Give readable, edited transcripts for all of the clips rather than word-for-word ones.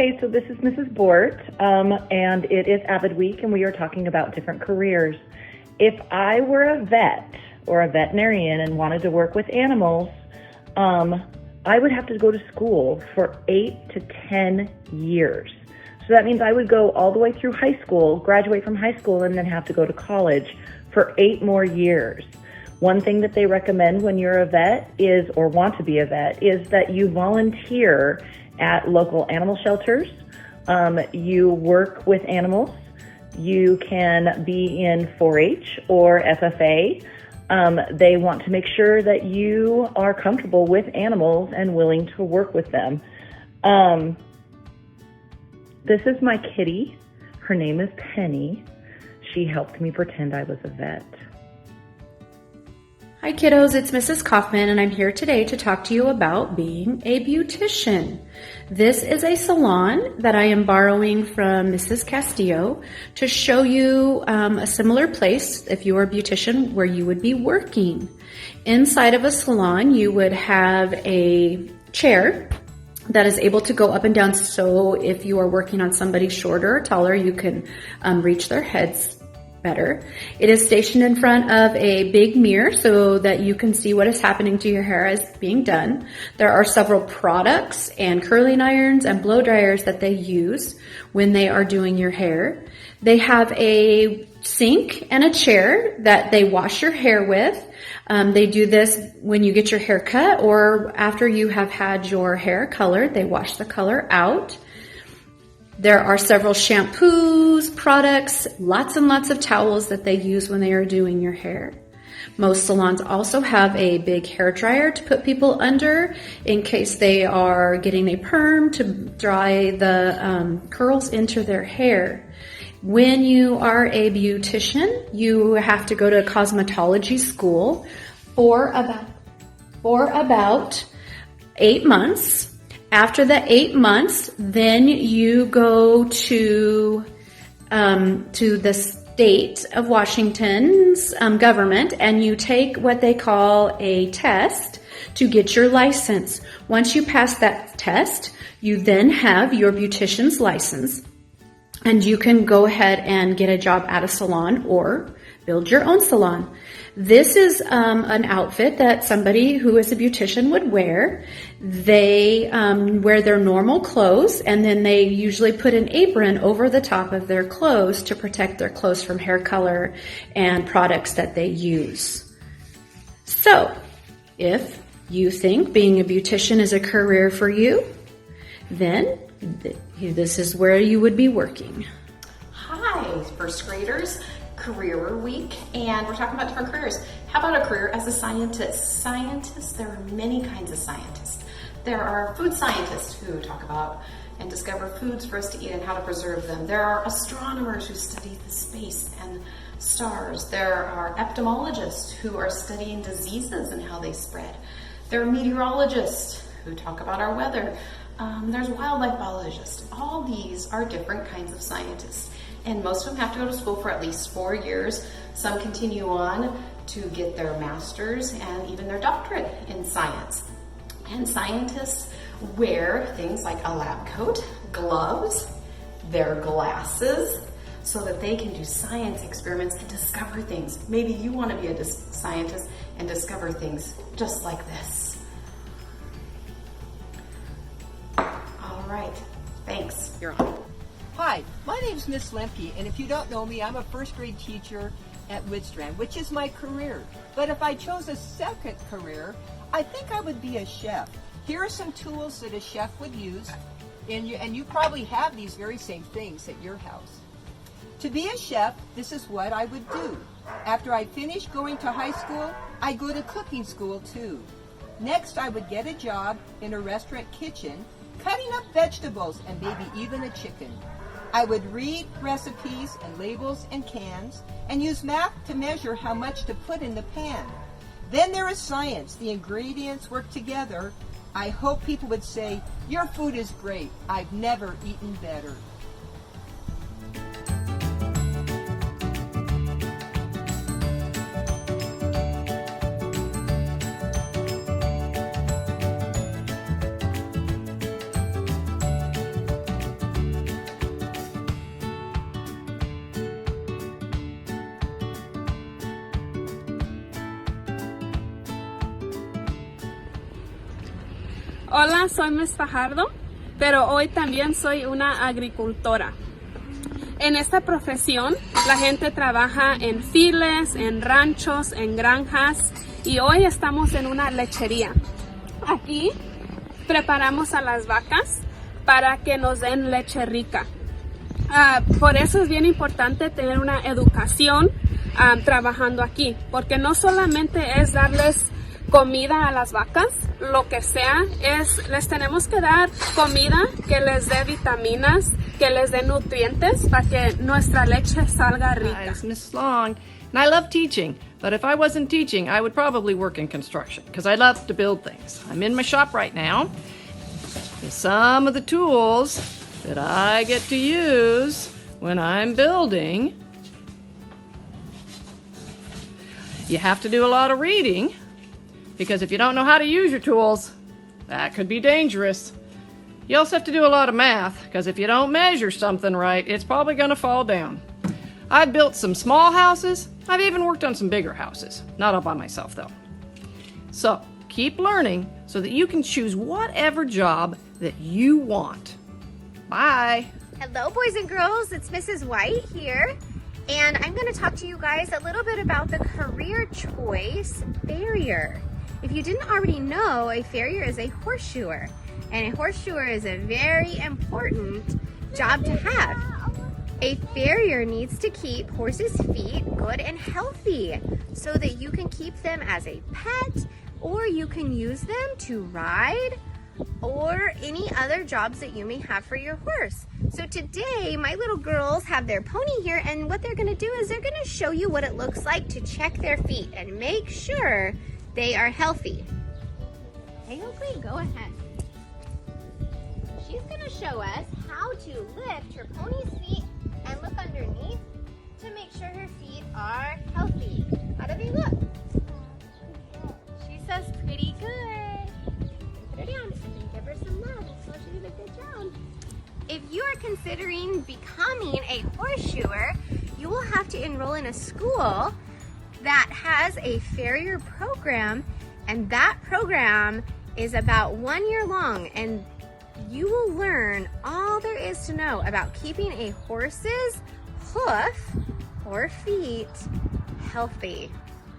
Okay, so this is Mrs. Bort, and it is Avid Week, and we are talking about different careers. If I were a vet or a veterinarian and wanted to work with animals, I would have to go to school for 8 to 10 years. So that means I would go all the way through high school, graduate from high school, and then have to go to college for 8 more years. One thing that they recommend when you're a vet is, or want to be a vet, is that you volunteer at local animal shelters. You work with animals. You can be in 4-H or FFA. They want to make sure that you are comfortable with animals and willing to work with them. This is my kitty. Her name is Penny. She helped me pretend I was a vet. Hi kiddos, it's Mrs. Kaufman and I'm here today to talk to you about being a beautician. This is a salon that I am borrowing from Mrs. Castillo to show you a similar place, if you are a beautician, where you would be working. Inside of a salon, you would have a chair that is able to go up and down, so if you are working on somebody shorter or taller, you can reach their heads better. It is stationed in front of a big mirror so that you can see what is happening to your hair as being done. There are several products and curling irons and blow dryers that they use when they are doing your hair. They have a sink and a chair that they wash your hair with. They do this when you get your hair cut or after you have had your hair colored. They wash the color out. There are several shampoos, products, lots and lots of towels that they use when they are doing your hair. Most salons also have a big hair dryer to put people under in case they are getting a perm to dry the curls into their hair. When you are a beautician, you have to go to cosmetology school for about 8 months. After the 8 months, then you go to the state of Washington's government and you take what they call a test to get your license. Once you pass that test, you then have your beautician's license and you can go ahead and get a job at a salon or build your own salon. This is an outfit that somebody who is a beautician would wear. They wear their normal clothes and then they usually put an apron over the top of their clothes to protect their clothes from hair color and products that they use. So, if you think being a beautician is a career for you, then this is where you would be working. Hi, first graders. Career week, and we're talking about different careers. How about a career as a scientist? Scientists, there are many kinds of scientists. There are food scientists who talk about and discover foods for us to eat and how to preserve them. There are astronomers who study the space and stars. There are ophthalmologists who are studying diseases and how they spread. There are meteorologists who talk about our weather. There's wildlife biologists. All these are different kinds of scientists. And most of them have to go to school for at least 4 years. Some continue on to get their master's and even their doctorate in science. And scientists wear things like a lab coat, gloves, their glasses, so that they can do science experiments and discover things. Maybe you want to be a scientist and discover things just like this. All right, thanks. You're on. Hi, my name is Miss Lemke, and if you don't know me, I'm a first grade teacher at Woodstrand, which is my career. But if I chose a second career, I think I would be a chef. Here are some tools that a chef would use, and you probably have these very same things at your house. To be a chef, this is what I would do. After I finish going to high school, I go to cooking school too. Next, I would get a job in a restaurant kitchen, cutting up vegetables and maybe even a chicken. I would read recipes and labels and cans and use math to measure how much to put in the pan. Then there is science. The ingredients work together. I hope people would say, "Your food is great. I've never eaten better." Hola, soy Miss Fajardo, pero hoy también soy una agricultora. En esta profesión, la gente trabaja en files, en ranchos, en granjas, y hoy estamos en una lechería. Aquí preparamos a las vacas para que nos den leche rica. Por eso es bien importante tener una educación trabajando aquí, porque no solamente es darles comida a las vacas, lo que sea, les tenemos que dar comida que les dé vitaminas, que les dé nutrientes para que nuestra leche salga rica. Hi, it's Miss Long, and I love teaching, but if I wasn't teaching, I would probably work in construction, because I love to build things. I'm in my shop right now, and some of the tools that I get to use when I'm building, you have to do a lot of reading, because if you don't know how to use your tools, that could be dangerous. You also have to do a lot of math, because if you don't measure something right, it's probably going to fall down. I've built some small houses. I've even worked on some bigger houses. Not all by myself, though. So, keep learning so that you can choose whatever job that you want. Bye. Hello, boys and girls. It's Mrs. White here. And I'm going to talk to you guys a little bit about the career choice farrier. If you didn't already know, a farrier is a horseshoer. And a horseshoer is a very important job to have. A farrier needs to keep horses' feet good and healthy so that you can keep them as a pet, or you can use them to ride, or any other jobs that you may have for your horse. So today, my little girls have their pony here, and what they're gonna do is they're gonna show you what it looks like to check their feet and make sure they are healthy. Hey, Oakley, go ahead. She's gonna show us how to lift her pony's feet and look underneath to make sure her feet are healthy. How do they look? She says pretty good. Put her down and give her some love. So she did a good job. If you are considering becoming a horseshoer, you will have to enroll in a school that has a farrier program, and that program is about 1 year long, and you will learn all there is to know about keeping a horse's hoof or feet healthy.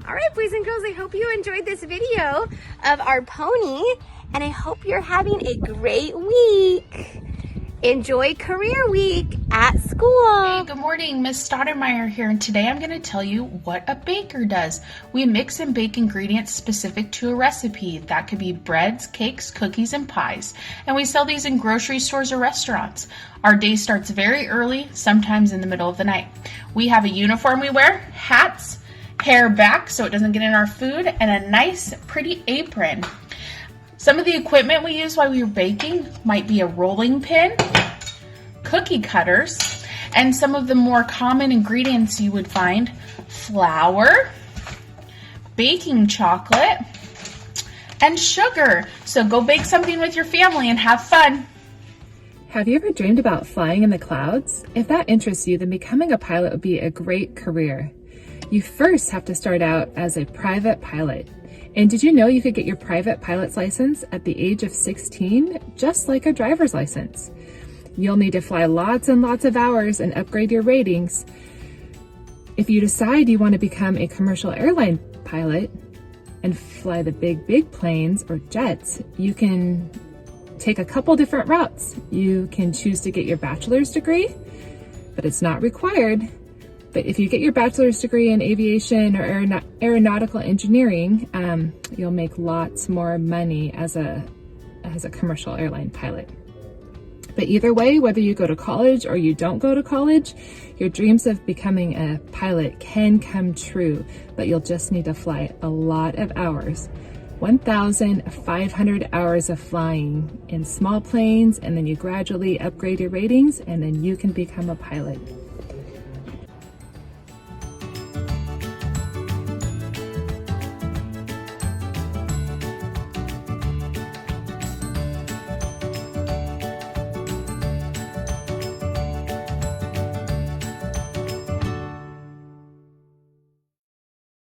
All right, boys and girls, I hope you enjoyed this video of our pony, and I hope you're having a great week. Enjoy Career Week at school. Hey, good morning. Miss Stoudemire here, and today I'm going to tell you what a baker does. We mix and bake ingredients specific to a recipe. That could be breads, cakes, cookies, and pies. And we sell these in grocery stores or restaurants. Our day starts very early, sometimes in the middle of the night. We have a uniform we wear, hats, hair back so it doesn't get in our food, and a nice, pretty apron. Some of the equipment we use while we were baking might be a rolling pin, cookie cutters, and some of the more common ingredients you would find: flour, baking chocolate, and sugar. So go bake something with your family and have fun. Have you ever dreamed about flying in the clouds? If that interests you, then becoming a pilot would be a great career. You first have to start out as a private pilot. And did you know you could get your private pilot's license at the age of 16, just like a driver's license? You'll need to fly lots and lots of hours and upgrade your ratings. If you decide you want to become a commercial airline pilot and fly the big planes or jets, you can take a couple different routes. You can choose to get your bachelor's degree, but it's not required. But if you get your bachelor's degree in aviation or aeronautical engineering, you'll make lots more money as a commercial airline pilot. But either way, whether you go to college or you don't go to college, your dreams of becoming a pilot can come true, but you'll just need to fly a lot of hours. 1,500 hours of flying in small planes, and then you gradually upgrade your ratings, and then you can become a pilot.